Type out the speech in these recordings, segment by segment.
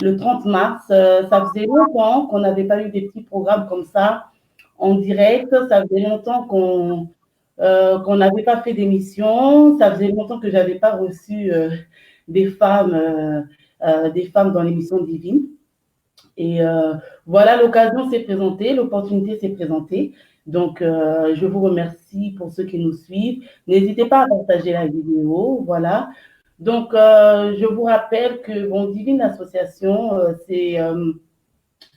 le 30 mars. Ça faisait longtemps qu'on n'avait pas eu des petits programmes comme ça en direct. Ça faisait longtemps qu'on n'avait pas fait d'émission. Ça faisait longtemps que je n'avais pas reçu des femmes dans l'émission Divine. Et voilà, l'occasion s'est présentée, l'opportunité s'est présentée. Donc, je vous remercie pour ceux qui nous suivent. N'hésitez pas à partager la vidéo. Voilà. Donc, je vous rappelle que bon, Divine Association, c'est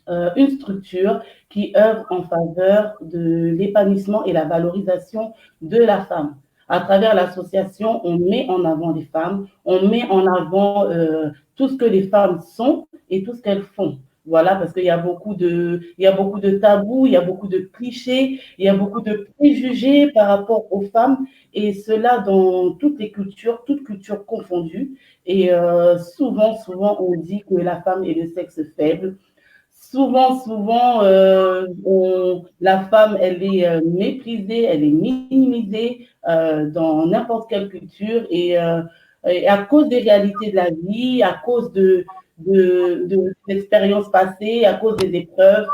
une structure qui œuvre en faveur de l'épanouissement et la valorisation de la femme. À travers l'association, on met en avant les femmes, on met en avant tout ce que les femmes sont et tout ce qu'elles font. Voilà, parce qu'il y a beaucoup de tabous, il y a beaucoup de clichés, il y a beaucoup de préjugés par rapport aux femmes, et cela dans toutes cultures confondues. Et souvent, on dit que la femme est le sexe faible. Souvent, la femme, elle est méprisée, elle est minimisée dans n'importe quelle culture, et à cause des réalités de la vie, à cause de l'expérience passée, à cause des épreuves,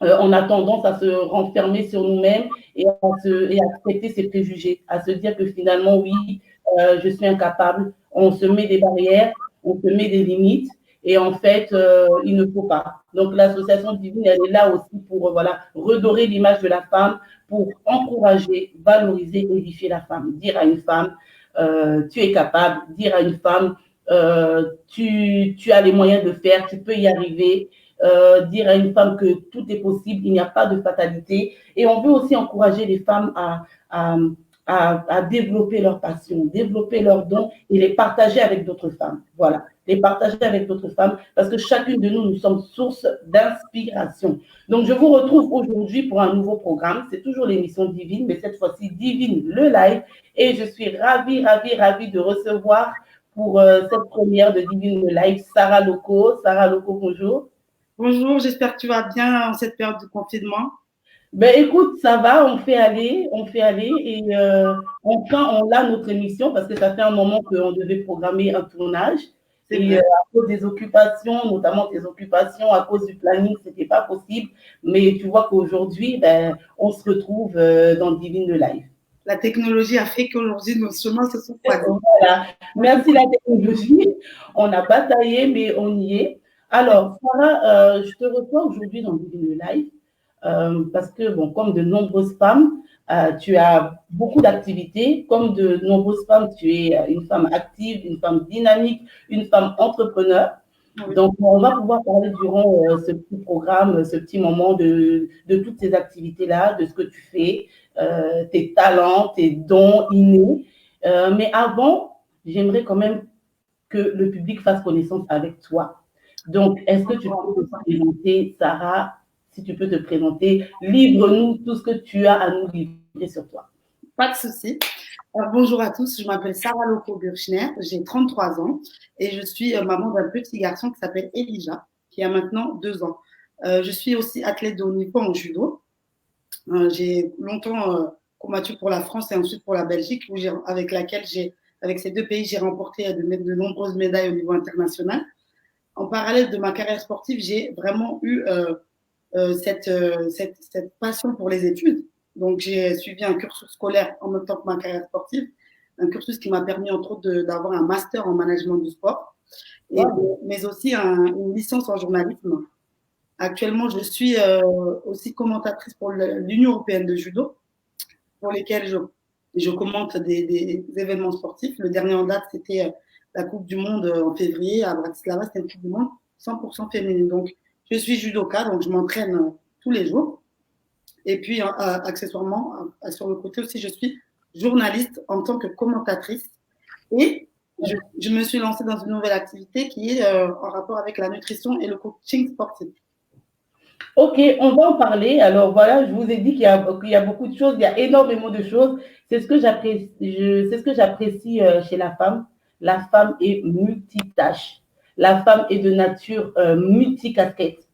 on a tendance à se renfermer sur nous-mêmes et à accepter ces préjugés, à se dire que finalement, oui, je suis incapable. On se met des barrières, on se met des limites, et en fait, il ne faut pas. Donc, l'association Divine, elle est là aussi pour voilà, redorer l'image de la femme, pour encourager, valoriser, édifier la femme. Dire à une femme, tu es capable. Dire à une femme, tu as les moyens de faire, tu peux y arriver. Dire à une femme que tout est possible, il n'y a pas de fatalité. Et on veut aussi encourager les femmes à développer leur passion, développer leurs dons et les partager avec d'autres femmes. Voilà, les partager avec d'autres femmes, parce que chacune de nous, nous sommes source d'inspiration. Donc, je vous retrouve aujourd'hui pour un nouveau programme. C'est toujours l'émission Divine, mais cette fois-ci, Divine, le live. Et je suis ravie de recevoir pour cette première de Divine, le live, Sarah Loco. Sarah Loco, bonjour. Bonjour, j'espère que tu vas bien en cette période de confinement. Ben écoute, ça va, on fait aller, et enfin on a notre émission parce que ça fait un moment qu'on devait programmer un tournage, et à cause des occupations, notamment tes occupations, à cause du planning, c'était pas possible, mais tu vois qu'aujourd'hui, ben, on se retrouve dans Divine le Live. La technologie a fait qu'aujourd'hui nos chemins se sont croisés. Voilà, merci la technologie, on a bataillé, mais on y est. Alors, Sarah, je te reçois aujourd'hui dans Divine le Live. Parce que, bon, comme de nombreuses femmes, tu as beaucoup d'activités. Comme de nombreuses femmes, tu es une femme active, une femme dynamique, une femme entrepreneur. Oui. Donc, on va pouvoir parler durant ce petit programme, ce petit moment de toutes ces activités-là, de ce que tu fais, tes talents, tes dons innés. Mais avant, j'aimerais quand même que le public fasse connaissance avec toi. Donc, est-ce que tu peux te présenter, Sarah? Si tu peux te présenter, livre-nous tout ce que tu as à nous livrer sur toi. Pas de souci. Bonjour à tous, je m'appelle Sarah Loco-Burchner, j'ai 33 ans et je suis maman d'un petit garçon qui s'appelle Elijah, qui a maintenant 2 ans. Je suis aussi athlète de haut niveau en judo. J'ai longtemps combattu pour la France et ensuite pour la Belgique, avec ces deux pays, j'ai remporté de nombreuses médailles au niveau international. En parallèle de ma carrière sportive, j'ai vraiment eu cette passion pour les études. Donc, j'ai suivi un cursus scolaire en même temps que ma carrière sportive, un cursus qui m'a permis, entre autres, d'avoir un master en management du sport, mais aussi une licence en journalisme. Actuellement, je suis aussi commentatrice pour l'Union européenne de judo, pour lesquels je commente des événements sportifs. Le dernier en date, c'était la Coupe du Monde en février à Bratislava. C'était une Coupe du Monde 100% féminine. Donc, je suis judoka, donc je m'entraîne tous les jours. Et puis, accessoirement, sur le côté aussi, je suis journaliste en tant que commentatrice. Et je me suis lancée dans une nouvelle activité qui est en rapport avec la nutrition et le coaching sportif. Ok, on va en parler. Alors voilà, je vous ai dit qu'il y a beaucoup de choses, il y a énormément de choses. C'est ce que j'apprécie chez la femme. La femme est multitâche. La femme est de nature multicasquette.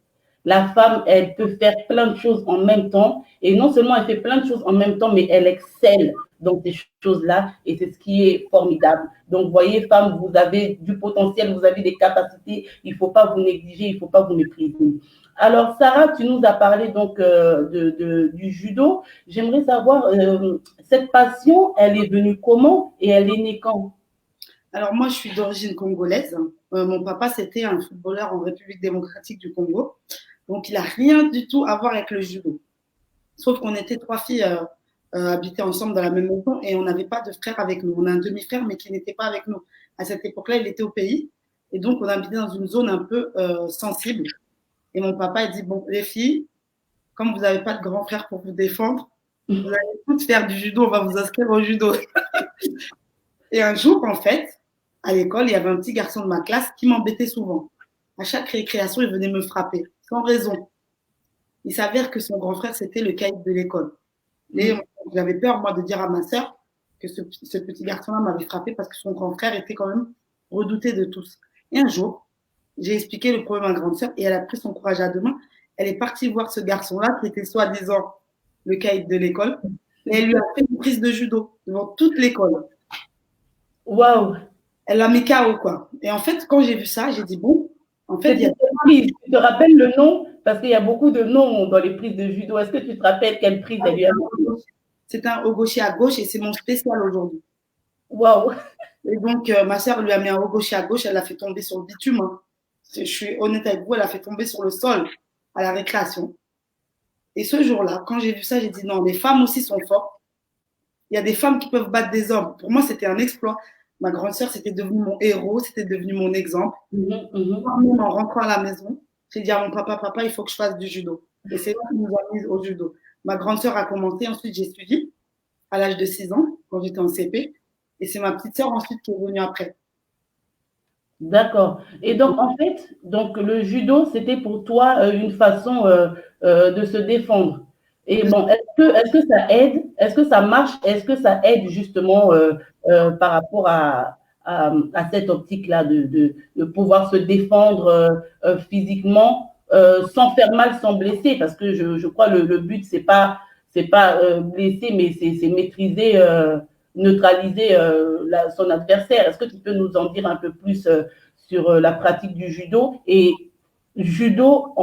La femme, elle peut faire plein de choses en même temps. Et non seulement elle fait plein de choses en même temps, mais elle excelle dans ces choses-là et c'est ce qui est formidable. Donc, voyez, femmes, vous avez du potentiel, vous avez des capacités, il ne faut pas vous négliger, il ne faut pas vous mépriser. Alors, Sarah, tu nous as parlé donc du judo. J'aimerais savoir, cette passion, elle est venue comment et elle est née quand? Alors moi, je suis d'origine congolaise. Mon papa, c'était un footballeur en République démocratique du Congo. Donc, il n'a rien du tout à voir avec le judo. Sauf qu'on était trois filles habitées ensemble dans la même maison et on n'avait pas de frère avec nous. On a un demi-frère, mais qui n'était pas avec nous. À cette époque-là, il était au pays. Et donc, on habitait dans une zone un peu sensible. Et mon papa, il dit, bon, les filles, comme vous n'avez pas de grand frère pour vous défendre, vous allez toutes faire du judo, on va vous inscrire au judo. Et un jour, en fait, à l'école, il y avait un petit garçon de ma classe qui m'embêtait souvent. À chaque récréation, il venait me frapper, sans raison. Il s'avère que son grand frère, c'était le caïd de l'école. Et j'avais peur, moi, de dire à ma sœur que ce petit garçon-là m'avait frappé parce que son grand frère était quand même redouté de tous. Et un jour, j'ai expliqué le problème à ma grande sœur et elle a pris son courage à deux mains. Elle est partie voir ce garçon-là qui était soi-disant le caïd de l'école et elle lui a fait une prise de judo devant toute l'école. Waouh! Elle l'a mis KO, quoi. Et en fait, quand j'ai vu ça, j'ai dit, bon, en fait, il y a... Tu te rappelles le nom? Parce qu'il y a beaucoup de noms dans les prises de judo. Est-ce que tu te rappelles quelle prise elle lui a mis? C'est un haut gaucher à gauche et c'est mon spécial aujourd'hui. Waouh! Et donc, ma sœur lui a mis un haut gaucher à gauche, elle l'a fait tomber sur le bitume. Hein. Je suis honnête avec vous, elle l'a fait tomber sur le sol à la récréation. Et ce jour-là, quand j'ai vu ça, j'ai dit non, les femmes aussi sont fortes. Il y a des femmes qui peuvent battre des hommes. Pour moi, c'était un exploit. Ma grande sœur, c'était devenu mon héros, c'était devenu mon exemple. Même en rentrant à la maison, j'ai dit à mon papa, papa, il faut que je fasse du judo. Et c'est là qu'il nous a mis au judo. Ma grande sœur a commencé, ensuite j'ai suivi à l'âge de 6 ans, quand j'étais en CP. Et c'est ma petite sœur ensuite qui est venue après. D'accord. Et donc, en fait, donc, le judo, c'était pour toi une façon de se défendre. Et bon, est-ce que ça aide? Est-ce que ça marche? Est-ce que ça aide justement par rapport à cette optique-là de pouvoir se défendre physiquement sans faire mal, sans blesser? Parce que je crois le but, c'est pas blesser, mais c'est maîtriser neutraliser son adversaire. Est-ce que tu peux nous en dire un peu plus sur la pratique du judo et judo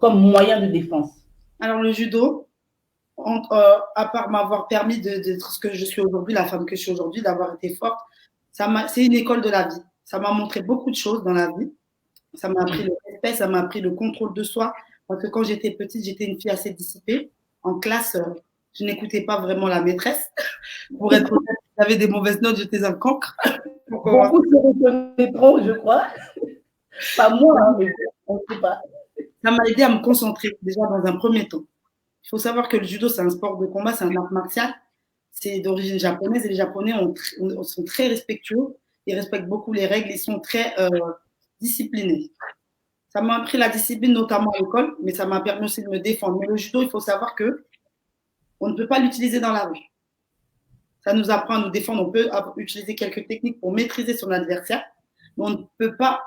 comme moyen de défense? Alors le judo, à part m'avoir permis d'être ce que je suis aujourd'hui, la femme que je suis aujourd'hui, d'avoir été forte, c'est une école de la vie. Ça m'a montré beaucoup de choses dans la vie. Ça m'a appris le respect, ça m'a appris le contrôle de soi. Parce que quand j'étais petite, j'étais une fille assez dissipée. En classe, je n'écoutais pas vraiment la maîtresse. Pour être honnête, j'avais des mauvaises notes, j'étais un cancre. Beaucoup se reconnaîtront, je crois. Pas moi, hein, mais on ne sait pas. Ça m'a aidé à me concentrer, déjà dans un premier temps. Il faut savoir que le judo, c'est un sport de combat, c'est un art martial. C'est d'origine japonaise et les Japonais sont très respectueux. Ils respectent beaucoup les règles, ils sont très disciplinés. Ça m'a appris la discipline, notamment à l'école, mais ça m'a permis aussi de me défendre. Mais le judo, il faut savoir que on ne peut pas l'utiliser dans la rue. Ça nous apprend à nous défendre. On peut utiliser quelques techniques pour maîtriser son adversaire, mais on ne peut pas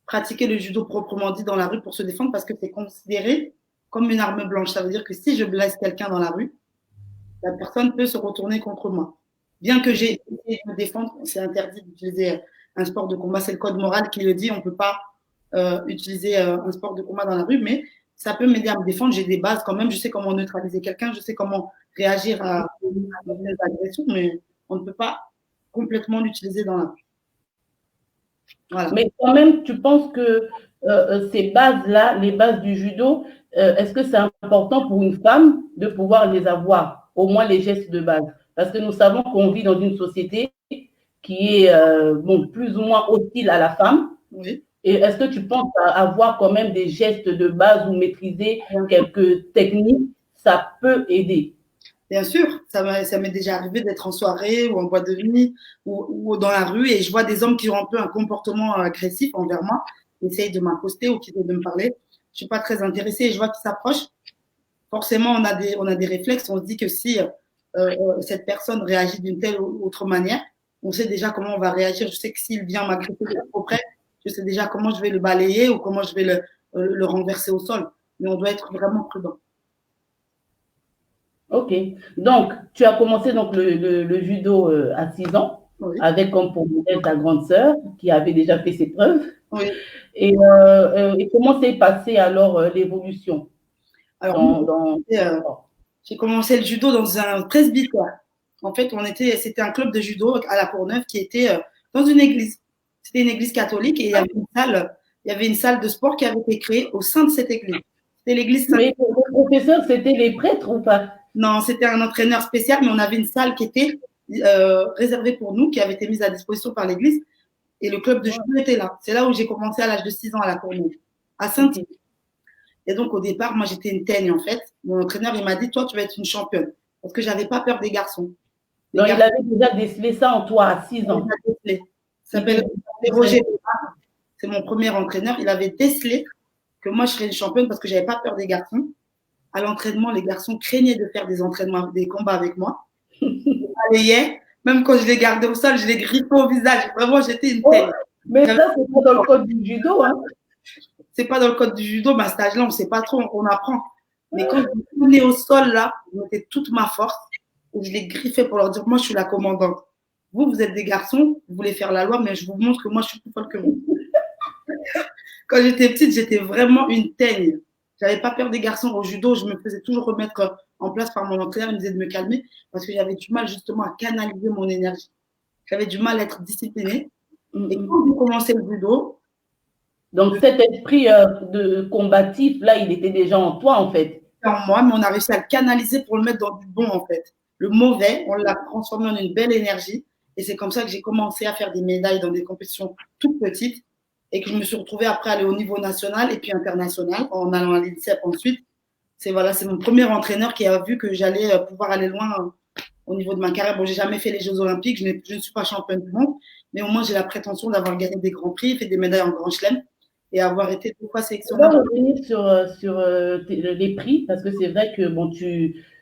pratiquer le judo proprement dit dans la rue pour se défendre parce que c'est considéré comme une arme blanche. Ça veut dire que si je blesse quelqu'un dans la rue, la personne peut se retourner contre moi. Bien que j'ai essayé de me défendre, c'est interdit d'utiliser un sport de combat. C'est le code moral qui le dit. On ne peut pas utiliser un sport de combat dans la rue, mais ça peut m'aider à me défendre. J'ai des bases quand même. Je sais comment neutraliser quelqu'un. Je sais comment réagir à des agressions, mais on ne peut pas complètement l'utiliser dans la rue. Voilà. Mais quand même, tu penses que ces bases-là, les bases du judo, est-ce que c'est important pour une femme de pouvoir les avoir, au moins les gestes de base? Parce que nous savons qu'on vit dans une société qui est bon, plus ou moins hostile à la femme. Oui. Et est-ce que tu penses avoir quand même des gestes de base ou maîtriser quelques techniques, ça peut aider? Bien sûr, ça m'est déjà arrivé d'être en soirée ou en boîte de nuit ou dans la rue et je vois des hommes qui ont un peu un comportement agressif envers moi, qui essayent de m'accoster ou qui essayent de me parler. Je suis pas très intéressée et je vois qu'ils s'approchent. Forcément, on a des réflexes. On se dit que si cette personne réagit d'une telle ou autre manière, on sait déjà comment on va réagir. Je sais que s'il vient m'agresser auprès, je sais déjà comment je vais le balayer ou comment je vais le renverser au sol. Mais on doit être vraiment prudent. Ok. Donc, tu as commencé donc le judo à 6 ans, Oui. avec comme pour modèle ta grande sœur qui avait déjà fait ses preuves. Oui. Et comment s'est passée alors l'évolution Alors, dans j'ai commencé le judo dans un presbytère. En fait, c'était un club de judo à la Courneuve qui était dans une église. C'était une église catholique et il y avait une salle de sport qui avait été créée au sein de cette église. C'était l'église Saint. Mais vos professeurs, c'était les prêtres ou pas? Non, c'était un entraîneur spécial, mais on avait une salle qui était réservée pour nous, qui avait été mise à disposition par l'église. Et le club de judo était là. C'est là où j'ai commencé à l'âge de 6 ans à la Courneuve, à Saint-Yves. Et donc, au départ, moi, j'étais une teigne, en fait. Mon entraîneur, il m'a dit, toi, tu vas être une championne. Parce que j'avais pas peur des garçons. Donc, il avait déjà décelé ça en toi à 6 ans. Il s'appelle Roger. C'est mon premier entraîneur. Il avait décelé que moi, je serais une championne parce que j'avais pas peur des garçons. À l'entraînement, les garçons craignaient de faire des entraînements, des combats avec moi. Ils balayaient. Même quand je les gardais au sol, je les griffais au visage. Vraiment, j'étais une teigne. Mais ça, c'est pas dans le code du judo, hein? C'est pas dans le code du judo, mais à cet âge-là, on sait pas trop, on apprend. Mais quand je me tenais au sol, là, je mettais toute ma force et je les griffais pour leur dire, moi, je suis la commandante. Vous, vous êtes des garçons, vous voulez faire la loi, mais je vous montre que moi, je suis plus folle que vous. Quand j'étais petite, j'étais vraiment une teigne. J'avais pas peur des garçons au judo. Je me faisais toujours remettre en place par mon entraîneur. Il me disait de me calmer parce que j'avais du mal justement à canaliser mon énergie. J'avais du mal à être disciplinée. Et quand j'ai commencé le judo, donc cet esprit de combatif, là, il était déjà en toi, en fait. En moi, mais on a réussi à le canaliser pour le mettre dans du bon, en fait. Le mauvais, on l'a transformé en une belle énergie. Et c'est comme ça que j'ai commencé à faire des médailles dans des compétitions toutes petites et que je me suis retrouvée après aller au niveau national et puis international en allant à l'INSEP ensuite. C'est mon premier entraîneur qui a vu que j'allais pouvoir aller loin au niveau de ma carrière. Bon, j'ai jamais fait les Jeux Olympiques, je ne suis pas championne du monde, mais au moins j'ai la prétention d'avoir gagné des grands prix, fait des médailles en Grand Chelem et avoir été 2 fois sélectionnée. On va revenir sur les prix, parce que c'est vrai que bon,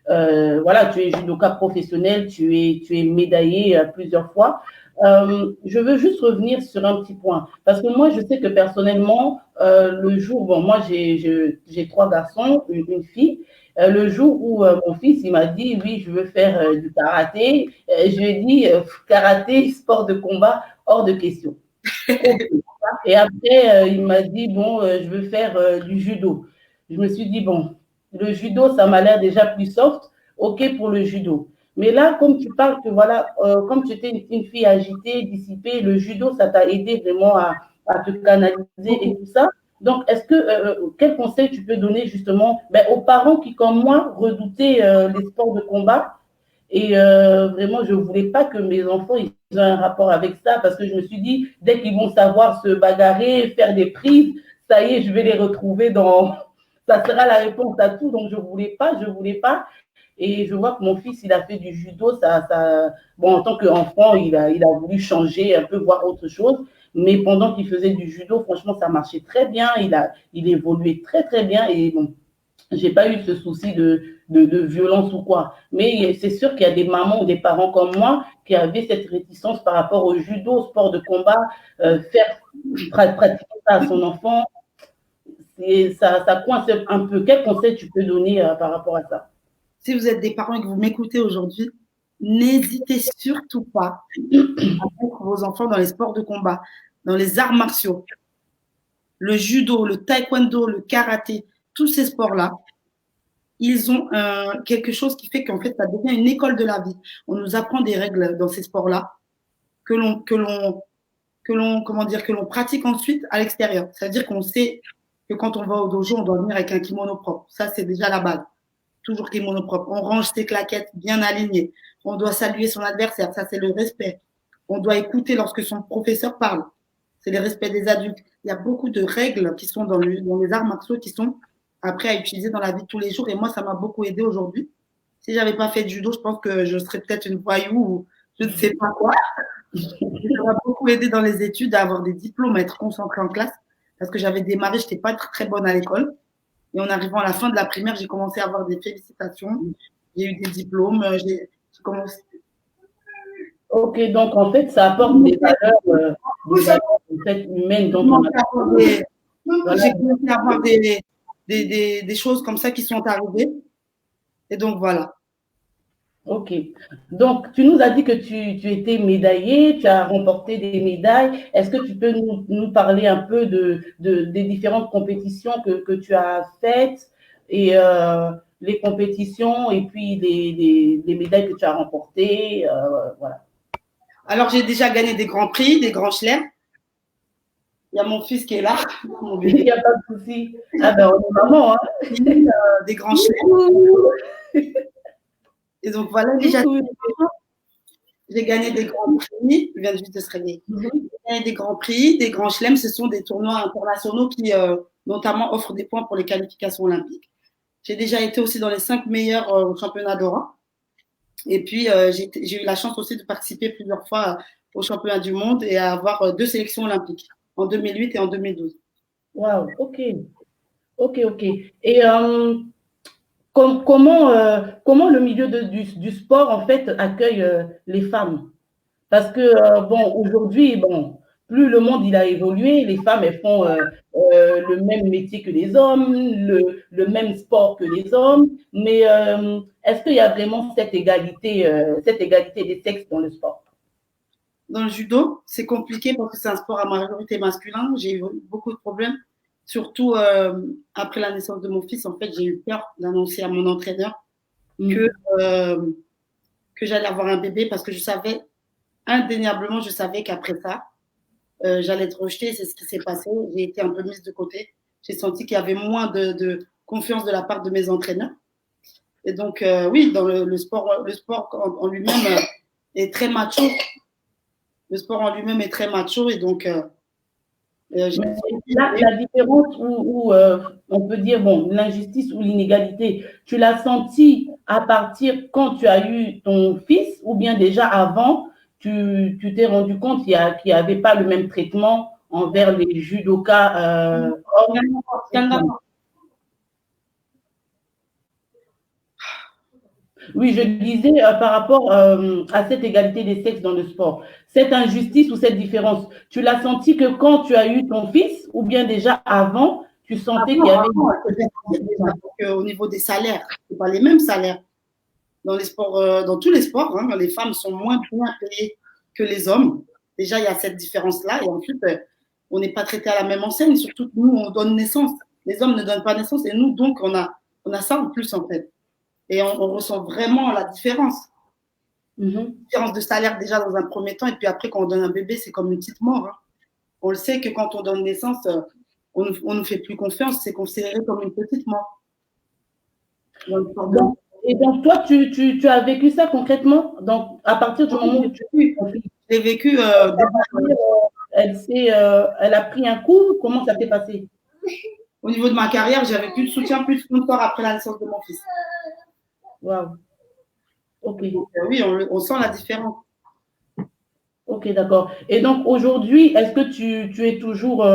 voilà, tu es judoka professionnel, tu es médaillé plusieurs fois. Je veux juste revenir sur un petit point, parce que moi, je sais que personnellement, le jour, bon, moi, j'ai 3 garçons, une fille. Le jour où mon fils, il m'a dit, oui, je veux faire du karaté, je lui ai dit, karaté, sport de combat, hors de question. Et après, il m'a dit, bon, je veux faire du judo. Je me suis dit, bon, le judo, ça m'a l'air déjà plus soft. OK pour le judo. Mais là, comme tu parles que voilà, comme tu étais une fille agitée, dissipée, le judo, ça t'a aidé vraiment à te canaliser et tout ça. Donc, quel conseil tu peux donner justement aux parents qui, comme moi, redoutaient les sports de combat et vraiment, je ne voulais pas que mes enfants aient un rapport avec ça parce que je me suis dit, dès qu'ils vont savoir se bagarrer, faire des prises, ça y est, je vais les retrouver dans. Ça sera la réponse à tout. Donc, je ne voulais pas. Et je vois que mon fils, il a fait du judo. Bon, en tant qu'enfant, il a voulu changer, un peu voir autre chose. Mais pendant qu'il faisait du judo, franchement, ça marchait très bien. Il évoluait très, très bien. Et bon, j'ai pas eu ce souci de violence ou quoi. Mais c'est sûr qu'il y a des mamans ou des parents comme moi qui avaient cette réticence par rapport au judo, au sport de combat, pratiquer ça à son enfant. Ça coince un peu. Quel conseil tu peux donner par rapport à ça? Si vous êtes des parents et que vous m'écoutez aujourd'hui, n'hésitez surtout pas à mettre vos enfants dans les sports de combat, dans les arts martiaux. Le judo, le taekwondo, le karaté, tous ces sports-là, ils ont quelque chose qui fait qu'en fait, ça devient une école de la vie. On nous apprend des règles dans ces sports-là que l'on pratique ensuite à l'extérieur. C'est-à-dire qu'on sait que quand on va au dojo, on doit venir avec un kimono propre. Ça, c'est déjà la base. Toujours kimono propre. On range ses claquettes bien alignées. On doit saluer son adversaire. Ça, c'est le respect. On doit écouter lorsque son professeur parle. C'est le respect des adultes. Il y a beaucoup de règles qui sont dans les arts martiaux qui sont après à utiliser dans la vie de tous les jours. Et moi, ça m'a beaucoup aidé aujourd'hui. Si j'avais pas fait de judo, je pense que je serais peut-être une voyou ou je ne sais pas quoi. Ça m'a beaucoup aidé dans les études à avoir des diplômes, à être concentrée en classe parce que j'avais démarré, je n'étais pas très bonne à l'école. Et en arrivant à la fin de la primaire, j'ai commencé à avoir des félicitations. J'ai eu des diplômes. J'ai commencé. Ok, donc en fait, ça apporte des valeurs en fait, humaines. Donc j'ai commencé à avoir des choses comme ça qui sont arrivées. Et donc voilà. Ok. Donc, tu nous as dit que tu étais médaillé, tu as remporté des médailles. Est-ce que tu peux nous parler un peu des différentes compétitions que tu as faites et les compétitions et puis les médailles que tu as remportées, voilà. Alors, j'ai déjà gagné des grands prix, des grands chelems. Il y a mon fils qui est là, mon Il bébé. n'y a pas de souci. Ah ben, on est maman, hein. Des grands chelems. Et donc, voilà, déjà, j'ai gagné des grands prix. Je viens juste de se réveiller. J'ai gagné des grands prix, des grands chelems. Ce sont des tournois internationaux qui, notamment, offrent des points pour les qualifications olympiques. J'ai déjà été aussi dans les 5 meilleurs championnats d'Europe. Et puis, j'ai eu la chance aussi de participer plusieurs fois au championnat du monde et à avoir 2 sélections olympiques, en 2008 et en 2012. Waouh, ok. Ok, ok. Et comment le milieu du sport, en fait, accueille les femmes? Parce que, bon, aujourd'hui, bon, plus le monde il a évolué, les femmes, elles font le même métier que les hommes, le même sport que les hommes, mais est-ce qu'il y a vraiment cette égalité des sexes dans le sport? Dans le judo, c'est compliqué parce que c'est un sport à majorité masculin. J'ai eu beaucoup de problèmes, surtout après la naissance de mon fils. En fait, j'ai eu peur d'annoncer à mon entraîneur que, euh, que j'allais avoir un bébé parce que je savais, indéniablement, je savais qu'après ça, j'allais être rejetée. C'est ce qui s'est passé. J'ai été un peu mise de côté. J'ai senti qu'il y avait moins de confiance de la part de mes entraîneurs. Et donc, oui, dans le sport en lui-même est très macho. Le sport en lui-même est très macho et donc Mais la différence où on peut dire, bon, l'injustice ou l'inégalité, tu l'as senti à partir quand tu as eu ton fils ou bien déjà avant, tu t'es rendu compte qu'il n'y avait pas le même traitement envers les judokas hommes et femmes? Oui, je disais par rapport à cette égalité des sexes dans le sport, cette injustice ou cette différence, tu l'as senti que quand tu as eu ton fils ou bien déjà avant, tu sentais qu'il y avait au niveau des salaires, ce pas les mêmes salaires. Dans les sports, dans tous les sports, hein, les femmes sont moins bien payées que les hommes. Déjà, il y a cette différence-là. Et ensuite, on n'est pas traité à la même enseigne. Surtout que nous, on donne naissance. Les hommes ne donnent pas naissance. Et nous, donc, on a ça en plus, en fait. Et on ressent vraiment la différence. Différence de salaire déjà dans un premier temps. Et puis après, quand on donne un bébé, c'est comme une petite mort. Hein. On le sait que quand on donne naissance, on ne nous fait plus confiance. C'est considéré comme une petite mort. Et donc, toi, tu as vécu ça concrètement? Donc, à partir du moment où tu as eu ton fils, j'ai vécu. elle a pris un coup. Comment ça s'est passé? Au niveau de ma carrière, j'avais plus de soutien, plus de sponsor après la naissance de mon fils. Waouh. Ok. Donc, oui, on sent la différence. Ok, d'accord. Et donc, aujourd'hui, est-ce que tu es toujours,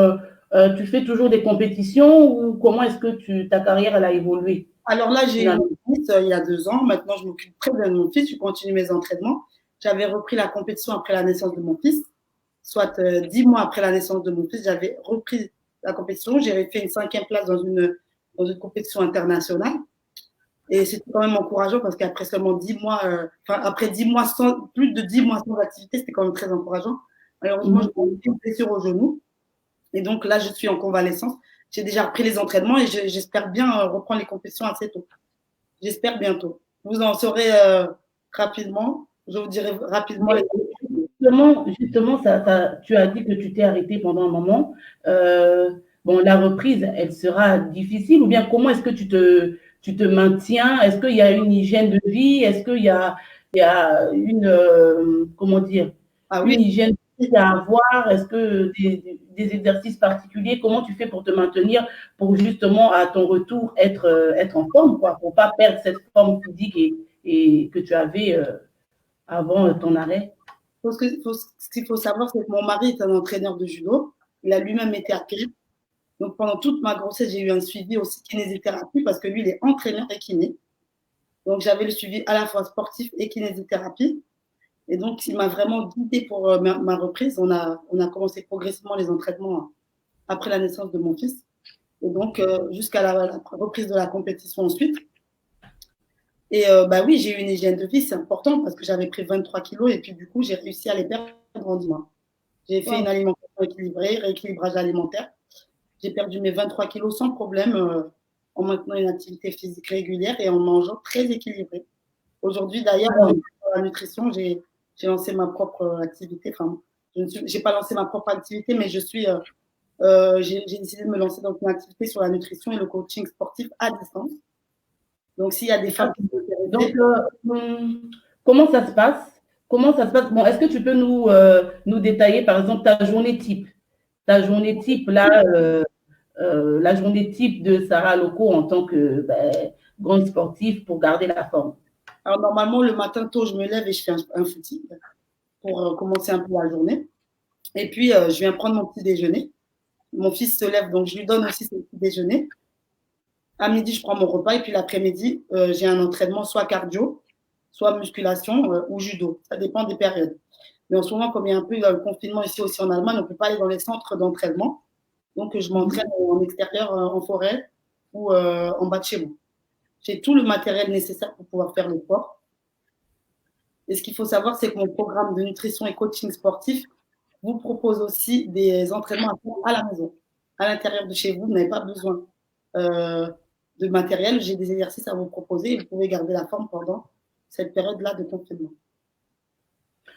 tu fais toujours des compétitions ou comment est-ce que ta carrière elle a évolué? Alors là, j'ai eu mon fils il y a 2 ans. Maintenant, je m'occupe très bien de mon fils. Je continue mes entraînements. J'avais repris la compétition après la naissance de mon fils. Soit 10 mois après la naissance de mon fils, j'avais repris la compétition. J'avais fait une 5e place dans une compétition internationale. Et c'était quand même encourageant parce qu'après seulement 10 mois, après 10 mois plus de 10 mois sans activité, c'était quand même très encourageant. Malheureusement, j'ai eu une blessure au genou. Et donc là, je suis en convalescence. J'ai déjà repris les entraînements et j'espère bien reprendre les compétitions assez tôt. J'espère bientôt. Vous en saurez rapidement. Je vous dirai rapidement. Justement tu as dit que tu t'es arrêté pendant un moment. Bon, la reprise, elle sera difficile ou bien comment est-ce que tu te maintiens? Est-ce qu'il y a une hygiène de vie? Est-ce qu'il y a une, comment dire, une hygiène de vie à avoir? Est-ce que des exercices particuliers? Comment tu fais pour te maintenir, pour justement à ton retour être en forme, quoi, pour pas perdre cette forme physique et que tu avais avant ton arrêt? Ce qu'il faut savoir, c'est que mon mari est un entraîneur de judo. Il a lui-même été athlète. Donc, pendant toute ma grossesse, j'ai eu un suivi aussi kinésithérapie parce que lui, il est entraîneur et kiné. Donc, j'avais le suivi à la fois sportif et kinésithérapie. Et donc, il m'a vraiment guidée pour ma reprise. On a commencé progressivement les entraînements après la naissance de mon fils. Et donc, jusqu'à la reprise de la compétition ensuite. Et bah oui, j'ai eu une hygiène de vie, c'est important parce que j'avais pris 23 kilos et puis du coup, j'ai réussi à les perdre en 10 mois. J'ai fait une Wow. alimentation équilibrée, rééquilibrage alimentaire. J'ai perdu mes 23 kilos sans problème en maintenant une activité physique régulière et en mangeant très équilibré. Aujourd'hui, d'ailleurs, Wow. pour la nutrition, j'ai lancé ma propre activité. Enfin, je n'ai pas lancé ma propre activité, mais j'ai décidé de me lancer dans une activité sur la nutrition et le coaching sportif à distance. Donc, s'il y a des femmes qui sont Donc, intéressées, comment ça se passe? Comment ça se passe? Bon, est-ce que tu peux nous détailler, par exemple, ta journée type? Ta journée type, là, la journée type de Sarah Loco en tant que grande sportive pour garder la forme. alors normalement, le matin tôt, je me lève et je fais un footing pour commencer un peu la journée. Et puis, je viens prendre mon petit déjeuner. Mon fils se lève, donc je lui donne aussi son petit déjeuner. À midi, je prends mon repas et puis l'après-midi, j'ai un entraînement soit cardio, soit musculation ou judo. Ça dépend des périodes. Mais en ce moment, comme il y a un peu le confinement ici aussi en Allemagne, on ne peut pas aller dans les centres d'entraînement. Donc, je m'entraîne en extérieur, en forêt ou en bas de chez moi. J'ai tout le matériel nécessaire pour pouvoir faire le sport. Et ce qu'il faut savoir, c'est que mon programme de nutrition et coaching sportif vous propose aussi des entraînements à faire à la maison, à l'intérieur de chez vous. Vous n'avez pas besoin euh, de matériel. J'ai des exercices à vous proposer et vous pouvez garder la forme pendant cette période-là de confinement.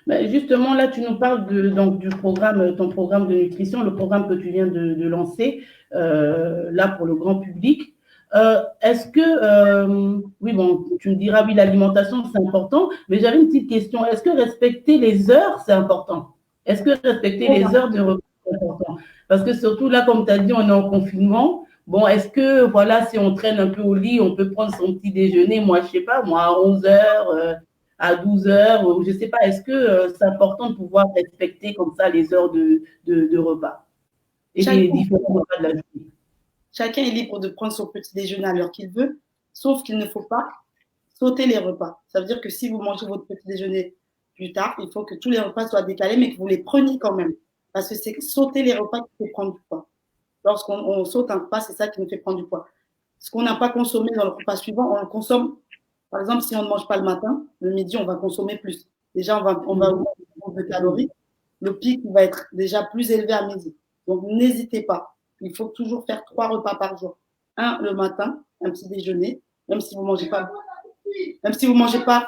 Ben, justement, là, tu nous parles donc, du programme, ton programme de nutrition, le programme que tu viens de lancer, là, pour le grand public. Est-ce que, oui, bon, tu me diras, oui, l'alimentation, c'est important, mais j'avais une petite question. Est-ce que respecter les heures, c'est important? Est-ce que respecter les heures de repas, c'est important? Parce que surtout, là, comme tu as dit, on est en confinement. Bon, est-ce que, voilà, si on traîne un peu au lit, on peut prendre son petit déjeuner, moi, je sais pas, moi, à 11 heures, à 12 heures, ou je ne sais pas, est-ce que c'est important de pouvoir respecter comme ça les heures de repas et les Chacun, différents repas de la journée? chacun est libre de prendre son petit déjeuner à l'heure qu'il veut, sauf qu'il ne faut pas sauter les repas. Ça veut dire que si vous mangez votre petit déjeuner plus tard, il faut que tous les repas soient décalés, mais que vous les preniez quand même. Parce que c'est sauter les repas qui fait prendre du poids. Lorsqu'on saute un repas, c'est ça qui nous fait prendre du poids. Ce qu'on n'a pas consommé dans le repas suivant, on le consomme. Par exemple, si on ne mange pas le matin, le midi, on va consommer plus. Déjà, on va augmenter le nombre de calories. Le pic va être déjà plus élevé à midi. Donc, n'hésitez pas. Il faut toujours faire 3 repas par jour. Un le matin, un petit déjeuner, même si vous ne mangez pas. Même si vous ne mangez pas.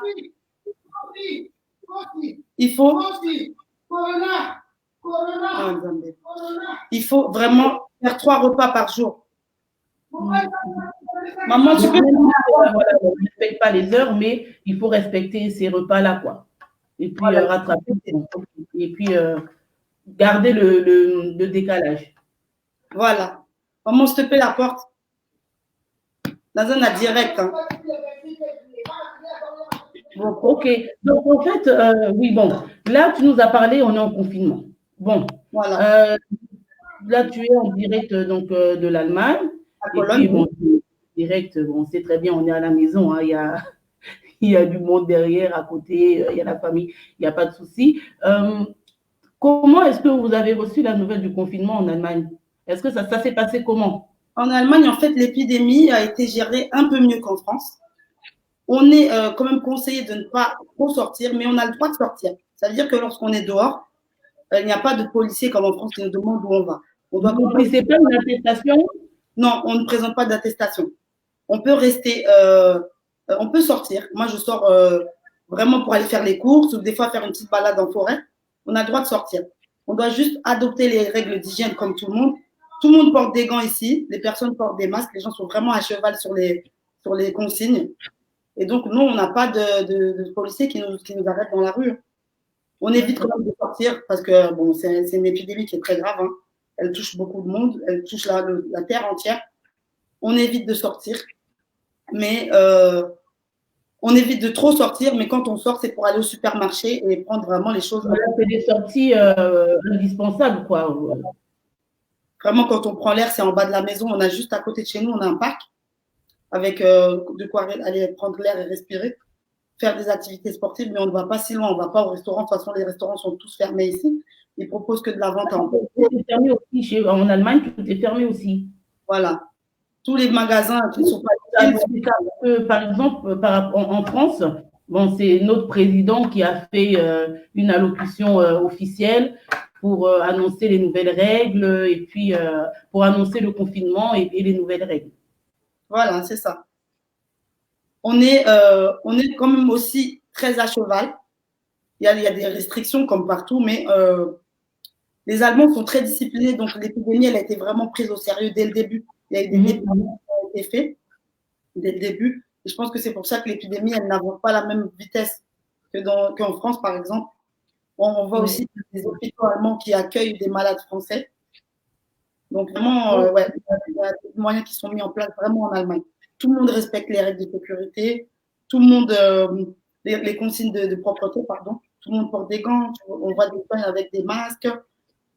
Il faut. Ah, il faut vraiment faire 3 repas par jour. Maman, tu peux. Voilà, on ne respecte pas les heures, mais il faut respecter ces repas-là, quoi. Et puis Voilà. rattraper, et puis garder le décalage. Voilà. Maman, s'il te plaît, la porte. Dans un direct. Hein. Bon, ok. Donc, en fait, oui, bon, là, tu nous as parlé, on est en confinement. Bon, voilà. Là, tu es en direct donc, de l'Allemagne. Et puis, bon, direct, bon, on sait très bien, on est à la maison, hein, il y a du monde derrière, à côté, il y a la famille, il n'y a pas de souci. Comment est-ce que vous avez reçu la nouvelle du confinement en Allemagne? Est-ce que ça s'est passé comment? En Allemagne, en fait, l'épidémie a été gérée un peu mieux qu'en France. On est quand même conseillé de ne pas trop sortir, mais on a le droit de sortir. Ça veut dire que lorsqu'on est dehors, il n'y a pas de policiers comme en France qui nous demandent où on va. On doit vous ne pas une attestation? Non, on ne présente pas d'attestation. On peut rester, on peut sortir. Moi, je sors vraiment pour aller faire les courses ou des fois faire une petite balade en forêt. On a le droit de sortir. On doit juste adopter les règles d'hygiène comme tout le monde. Tout le monde porte des gants ici. Les personnes portent des masques. Les gens sont vraiment à cheval sur les consignes. Et donc, nous, on n'a pas de policiers qui nous arrêtent dans la rue. On évite quand même de sortir parce que bon, c'est une épidémie qui est très grave. Hein. Elle touche beaucoup de monde. Elle touche la terre entière. On évite de sortir. Mais on évite de trop sortir, mais quand on sort, c'est pour aller au supermarché et prendre vraiment les choses. Voilà, c'est des sorties indispensables, quoi. Vraiment, quand on prend l'air, c'est en bas de la maison. On a juste à côté de chez nous, on a un parc avec de quoi aller prendre l'air et respirer, faire des activités sportives, mais on ne va pas si loin. On ne va pas au restaurant. De toute façon, les restaurants sont tous fermés ici. Ils proposent que de la vente en tout est fermé aussi en Allemagne, tout est fermé aussi. Voilà. tous les magasins qui ne sont pas utiles. Par exemple, en France, bon, c'est notre président qui a fait une allocution officielle pour annoncer les nouvelles règles et puis pour annoncer le confinement et les nouvelles règles. Voilà, c'est ça. On est quand même aussi très à cheval. Il y a des restrictions comme partout, mais les Allemands sont très disciplinés, donc l'épidémie, elle a été vraiment prise au sérieux dès le début. Il y a eu des déploiements qui ont été faits dès le début. Et je pense que c'est pour ça que l'épidémie, elle n'avance pas la même vitesse qu'en France, par exemple. On voit aussi des hôpitaux allemands qui accueillent des malades français. Donc vraiment, il y a des moyens qui sont mis en place vraiment en Allemagne. Tout le monde respecte les règles de sécurité, tout le monde, les consignes de propreté, pardon. Tout le monde porte des gants, on voit des soins avec des masques,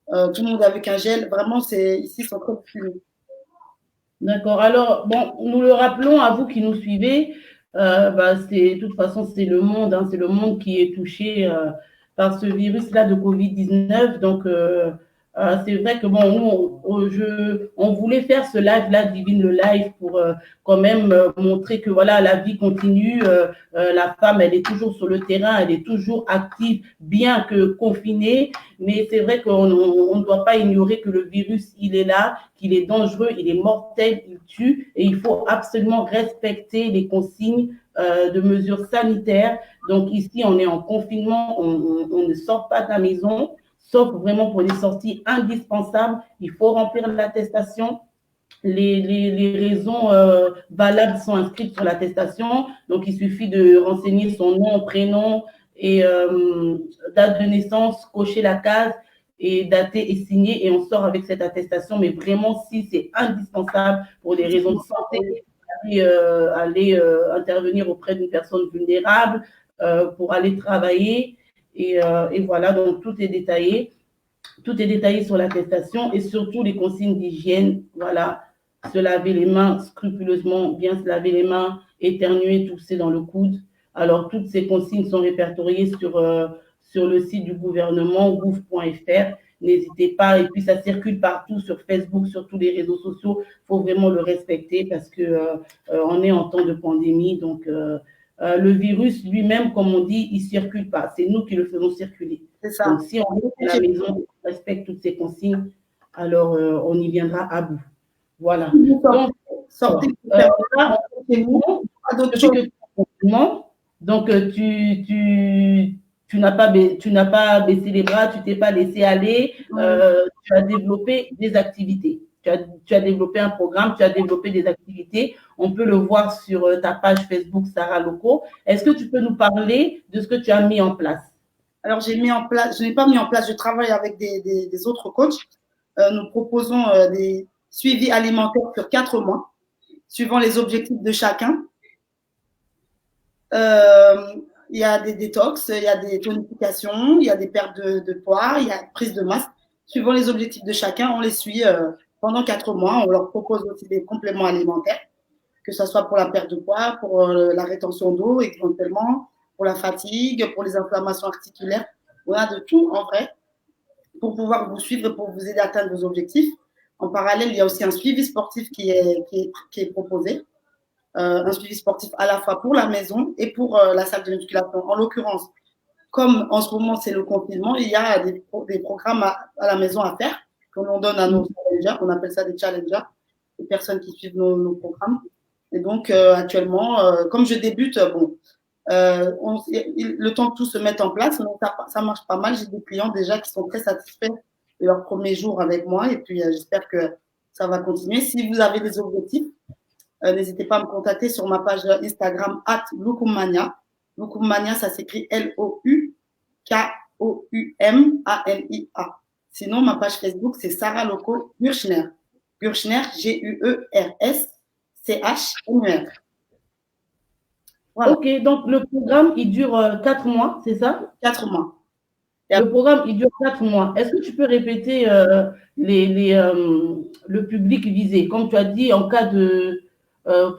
tout le monde avec un gel. Vraiment, ici, ils sont très disciplinés. D'accord. Alors, bon, nous le rappelons à vous qui nous suivez, de toute façon, c'est le monde, c'est le monde qui est touché par ce virus-là de Covid-19. Donc, c'est vrai que bon, nous, on voulait faire ce live-là, Divine le live, pour quand même montrer que voilà, la vie continue. La femme, elle est toujours sur le terrain, elle est toujours active, bien que confinée. Mais c'est vrai qu'on ne doit pas ignorer que le virus, il est là, qu'il est dangereux, il est mortel, il tue, et il faut absolument respecter les consignes de mesures sanitaires. Donc ici, on est en confinement, on ne sort pas de la maison, sauf vraiment pour les sorties indispensables. Il faut remplir l'attestation. Les raisons valables sont inscrites sur l'attestation. Donc, il suffit de renseigner son nom, prénom et date de naissance, cocher la case et dater et signer et on sort avec cette attestation. Mais vraiment, si c'est indispensable pour des raisons de santé, aller intervenir auprès d'une personne vulnérable, pour aller travailler. Et voilà, donc tout est détaillé. Tout est détaillé sur l'attestation et surtout les consignes d'hygiène. Voilà, se laver les mains scrupuleusement, bien se laver les mains, éternuer, tousser dans le coude. Alors, toutes ces consignes sont répertoriées sur le site du gouvernement, gouv.fr. N'hésitez pas. Et puis, ça circule partout sur Facebook, sur tous les réseaux sociaux. Il faut vraiment le respecter parce qu'on est en temps de pandémie. Donc, le virus lui-même, comme on dit, il ne circule pas. C'est nous qui le faisons circuler. C'est ça. Donc, si on est à la maison, on respecte toutes ces consignes, alors on y viendra à bout. Voilà. Donc, sortez là, donc tu n'as pas baissé les bras, tu t'es pas laissé aller, tu as développé des activités. Tu as développé un programme, tu as développé des activités. On peut le voir sur ta page Facebook Sarah Loco. Est-ce que tu peux nous parler de ce que tu as mis en place? Alors, je n'ai pas mis en place, je travaille avec des autres coachs. Nous proposons des suivis alimentaires sur 4 mois, suivant les objectifs de chacun. Il y a des détox, il y a des tonifications, il y a des pertes de poids, il y a prise de masse. Suivant les objectifs de chacun, on les suit pendant 4 mois. On leur propose aussi des compléments alimentaires, que ce soit pour la perte de poids, pour la rétention d'eau éventuellement, pour la fatigue, pour les inflammations articulaires. On a de tout en vrai pour pouvoir vous suivre et pour vous aider à atteindre vos objectifs. En parallèle, il y a aussi un suivi sportif qui est proposé. Un suivi sportif à la fois pour la maison et pour la salle de musculation. En l'occurrence, comme en ce moment c'est le confinement, il y a des programmes à la maison à faire qu'on donne à nos challengers, on appelle ça des challengers, des personnes qui suivent nos programmes. Et donc actuellement, comme je débute, le temps que tout se mette en place, donc ça marche pas mal. J'ai des clients déjà qui sont très satisfaits de leur premier jour avec moi et puis j'espère que ça va continuer. Si vous avez des objectifs, n'hésitez pas à me contacter sur ma page Instagram @Loukoumania. Loukoumania, ça s'écrit Loukoumania. Sinon, ma page Facebook, c'est Sarah Loco Gürschner. Gürschner, Gurschner. Voilà. Ok, donc le programme, il dure 4 mois, c'est ça? 4 mois. Le programme, il dure 4 mois. Est-ce que tu peux répéter le public visé? Comme tu as dit, en cas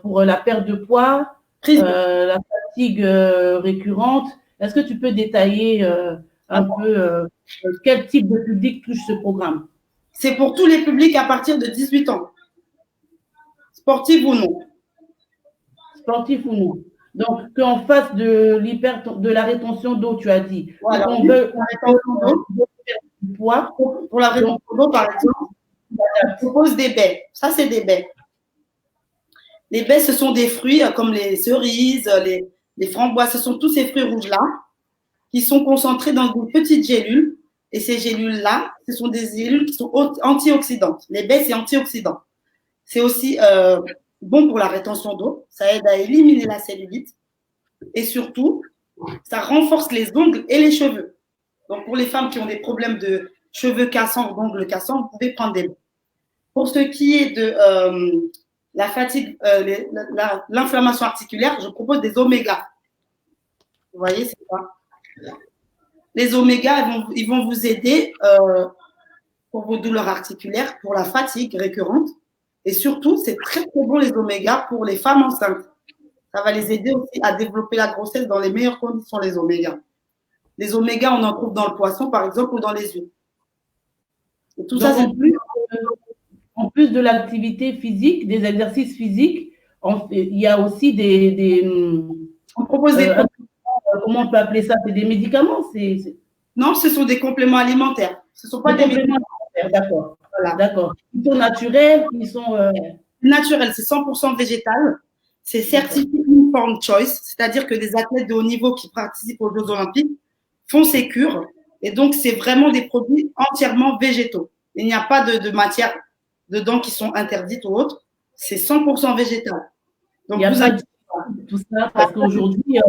pour la perte de poids, la fatigue récurrente, est-ce que tu peux détailler un peu quel type de public touche ce programme? C'est pour tous les publics à partir de 18 ans. Sportive ou non. Sportif ou non. Donc, qu'on fasse de la rétention d'eau, tu as dit. Voilà, on veut la rétention d'eau. Du poids. Pour la rétention d'eau, par exemple, on propose des baies. Ça, c'est des baies. Les baies, ce sont des fruits comme les cerises, les framboises. Ce sont tous ces fruits rouges-là qui sont concentrés dans une petite gélule. Et ces gélules-là, ce sont des gélules qui sont antioxydantes. Les baies, c'est antioxydant. C'est aussi bon pour la rétention d'eau. Ça aide à éliminer la cellulite. Et surtout, ça renforce les ongles et les cheveux. Donc, pour les femmes qui ont des problèmes de cheveux cassants ou d'ongles cassants, vous pouvez prendre des baies. Pour ce qui est de la fatigue, l'inflammation articulaire, je propose des oméga. Vous voyez, c'est quoi? Les oméga, ils vont vous aider pour vos douleurs articulaires, pour la fatigue récurrente. Et surtout, c'est très, très bon les oméga pour les femmes enceintes. Ça va les aider aussi à développer la grossesse dans les meilleures conditions, les oméga. Les oméga, on en trouve dans le poisson, par exemple, ou dans les huiles. Et tout ça, c'est en plus de l'activité physique, des exercices physiques, il y a aussi on propose des comment on peut appeler ça? C'est des médicaments? Non, ce sont des compléments alimentaires. Ce ne sont pas des compléments alimentaires. D'accord. Voilà. D'accord. Ils sont naturels, ils sont naturels. C'est 100% végétal. C'est certifié Informed Choice, c'est-à-dire que des athlètes de haut niveau qui participent aux Jeux Olympiques font ces cures. Et donc, c'est vraiment des produits entièrement végétaux. Il n'y a pas de matière dedans qui sont interdites ou autres. C'est 100% végétal. Donc, il n'y a pas tout ça, parce qu'aujourd'hui,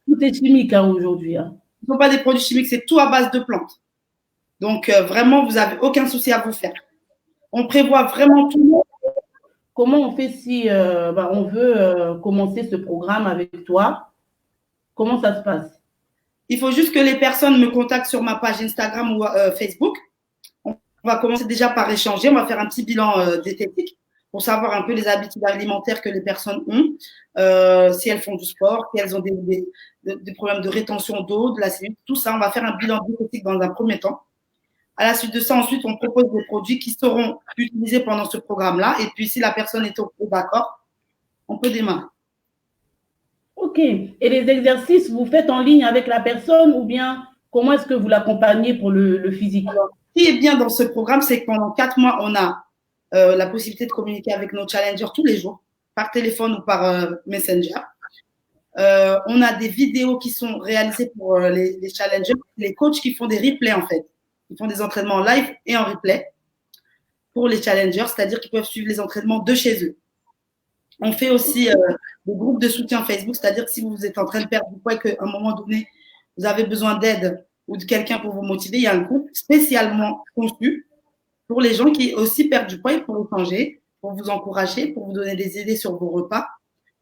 tout est chimique aujourd'hui. Ce ne sont pas des produits chimiques, c'est tout à base de plantes. Donc, vraiment, vous n'avez aucun souci à vous faire. On prévoit vraiment tout. Comment on fait si on veut commencer ce programme avec toi? Comment ça se passe? Il faut juste que les personnes me contactent sur ma page Instagram ou Facebook. On va commencer déjà par échanger. On va faire un petit bilan diététique pour savoir un peu les habitudes alimentaires que les personnes ont, si elles font du sport, si elles ont des problèmes de rétention d'eau, de la cellulite, tout ça. On va faire un bilan diététique dans un premier temps. À la suite de ça, ensuite, on propose des produits qui seront utilisés pendant ce programme-là. Et puis, si la personne est d'accord, on peut démarrer. OK. Et les exercices, vous faites en ligne avec la personne ou bien comment est-ce que vous l'accompagnez pour le physique? Alors, ce qui est bien dans ce programme, c'est que pendant 4 mois, on a la possibilité de communiquer avec nos challengers tous les jours, par téléphone ou par Messenger. On a des vidéos qui sont réalisées pour les challengers, les coachs qui font des replays en fait. Ils font des entraînements en live et en replay pour les challengers, c'est-à-dire qu'ils peuvent suivre les entraînements de chez eux. On fait aussi des groupes de soutien Facebook, c'est-à-dire que si vous êtes en train de perdre du poids et qu'à un moment donné, vous avez besoin d'aide ou de quelqu'un pour vous motiver, il y a un groupe spécialement conçu pour les gens qui aussi perdent du poids et pour vous changer, pour vous encourager, pour vous donner des idées sur vos repas.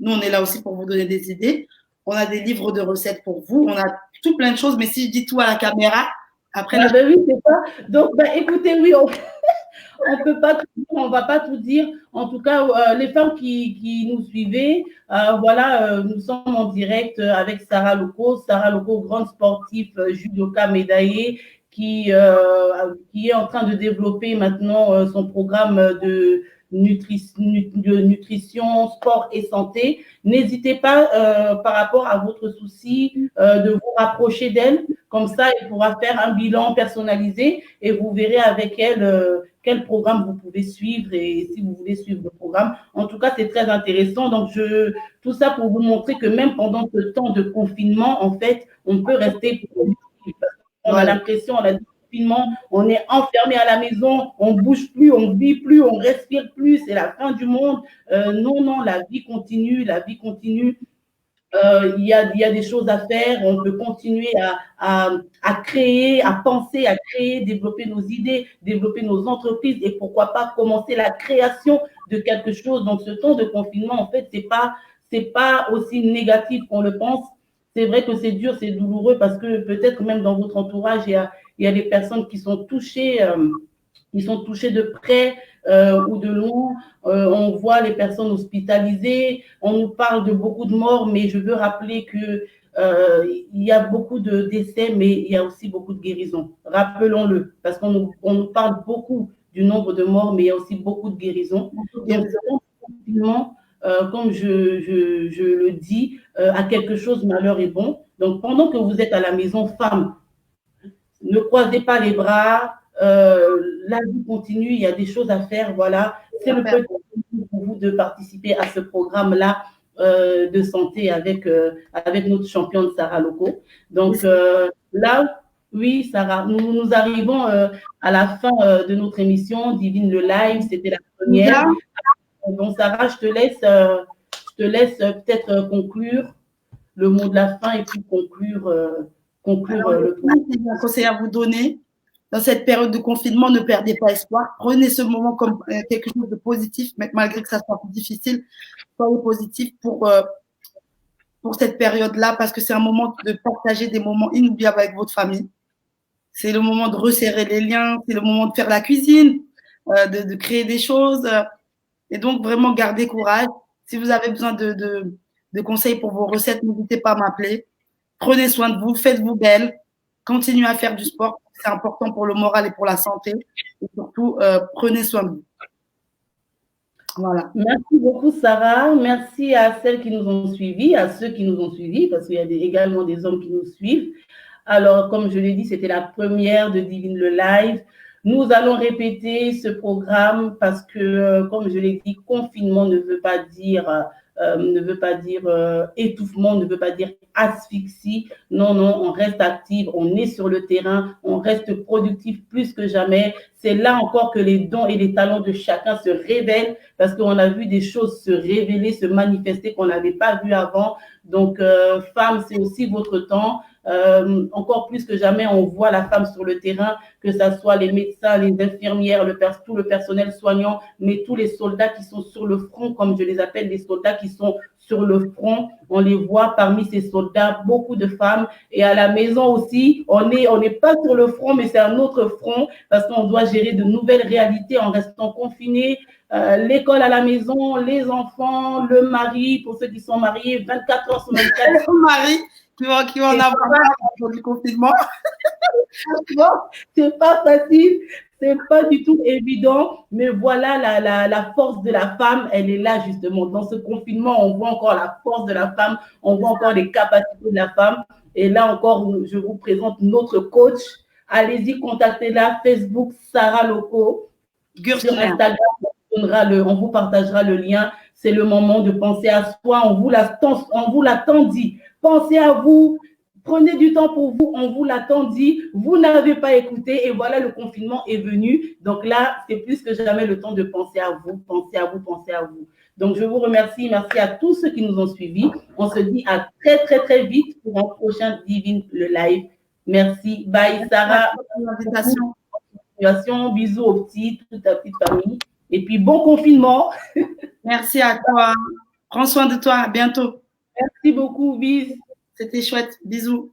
Nous, on est là aussi pour vous donner des idées. On a des livres de recettes pour vous. On a tout plein de choses, mais si je dis tout à la caméra, après… oui, c'est ça. Donc, écoutez, oui, on peut pas tout dire, on va pas tout dire. En tout cas, les femmes qui nous suivaient, voilà, nous sommes en direct avec Sarah Loco. Sarah Loco, grande sportive judoka médaillée, qui est en train de développer maintenant son programme de nutrition, sport et santé. N'hésitez pas par rapport à votre souci de vous rapprocher d'elle. Comme ça, elle pourra faire un bilan personnalisé et vous verrez avec elle quel programme vous pouvez suivre et si vous voulez suivre le programme. En tout cas, c'est très intéressant. Donc, tout ça pour vous montrer que même pendant ce temps de confinement, en fait, on peut rester productif. On a l'impression, on a dit confinement, on est enfermé à la maison, on ne bouge plus, on ne vit plus, on ne respire plus, c'est la fin du monde. Non, la vie continue, la vie continue. Il y a des choses à faire, on peut continuer à créer, à penser, à créer, développer nos idées, développer nos entreprises et pourquoi pas commencer la création de quelque chose. Donc, ce temps de confinement, en fait, c'est pas aussi négatif qu'on le pense. C'est vrai que c'est dur, c'est douloureux parce que peut-être même dans votre entourage, il y a des personnes qui sont touchées de près ou de loin. On voit les personnes hospitalisées. On nous parle de beaucoup de morts, mais je veux rappeler que il y a beaucoup de décès, mais il y a aussi beaucoup de guérisons. Rappelons-le, parce qu'on nous parle beaucoup du nombre de morts, mais il y a aussi beaucoup de guérisons. Donc, confinement, comme je le dis, à quelque chose, malheur est bon. Donc, pendant que vous êtes à la maison, femmes, ne croisez pas les bras. La vie continue, il y a des choses à faire. Voilà, c'est le petit pour vous de participer à ce programme-là de santé avec notre championne Sarah Loco. Donc là, oui, Sarah, nous arrivons à la fin de notre émission Divine le Live. C'était la première. Donc, Sarah, je te laisse peut-être conclure le mot de la fin et puis conclure le point. J'ai un conseil à vous donner. Dans cette période de confinement, ne perdez pas espoir. Prenez ce moment comme quelque chose de positif, malgré que ça soit plus difficile. Soyez positif pour cette période-là, parce que c'est un moment de partager des moments inoubliables avec votre famille. C'est le moment de resserrer les liens, c'est le moment de faire la cuisine, de créer des choses. Et donc, vraiment, gardez courage. Si vous avez besoin de conseils pour vos recettes, n'hésitez pas à m'appeler. Prenez soin de vous, faites-vous belle. Continuez à faire du sport. C'est important pour le moral et pour la santé. Et surtout, prenez soin de vous. Voilà. Merci beaucoup, Sarah. Merci à celles qui nous ont suivis, à ceux qui nous ont suivis, parce qu'il y a également des hommes qui nous suivent. Alors, comme je l'ai dit, c'était la première de Divine le Live. Nous allons répéter ce programme parce que, comme je l'ai dit, confinement ne veut pas dire étouffement, ne veut pas dire asphyxie. Non, non, on reste actif, on est sur le terrain, on reste productif plus que jamais. C'est là encore que les dons et les talents de chacun se révèlent parce qu'on a vu des choses se révéler, se manifester qu'on n'avait pas vu avant. Donc, femmes, c'est aussi votre temps. Encore plus que jamais, on voit la femme sur le terrain, que ce soit les médecins, les infirmières, tout le personnel soignant, mais tous les soldats qui sont sur le front, comme je les appelle, les soldats qui sont sur le front. On les voit parmi ces soldats, beaucoup de femmes. Et à la maison aussi, on n'est pas sur le front, mais c'est un autre front parce qu'on doit gérer de nouvelles réalités en restant confinés. L'école à la maison, les enfants, le mari, pour ceux qui sont mariés, 24 heures sur 24. Le mari qui va en avoir pour le confinement. C'est pas facile, c'est pas du tout évident, mais voilà la force de la femme, elle est là justement. Dans ce confinement, on voit encore la force de la femme, on voit encore les capacités de la femme. Et là encore, je vous présente notre coach. Allez-y, contactez-la, Facebook Sarah Loco. Sur Instagram, on vous partagera le lien. C'est le moment de penser à soi. On vous l'attend dit. Pensez à vous. Prenez du temps pour vous, on vous l'attend dit, vous n'avez pas écouté et voilà, le confinement est venu. Donc là, c'est plus que jamais le temps de penser à vous, pensez à vous, pensez à vous. Donc, je vous remercie. Merci à tous ceux qui nous ont suivis. On se dit à très, très, très vite pour un prochain Divine le Live. Merci. Bye, Sarah. Invitation. Bisous aux petits, toute ta petite famille. Et puis, bon confinement. Merci à toi. Prends soin de toi. À bientôt. Merci beaucoup. Bisous. C'était chouette. Bisous.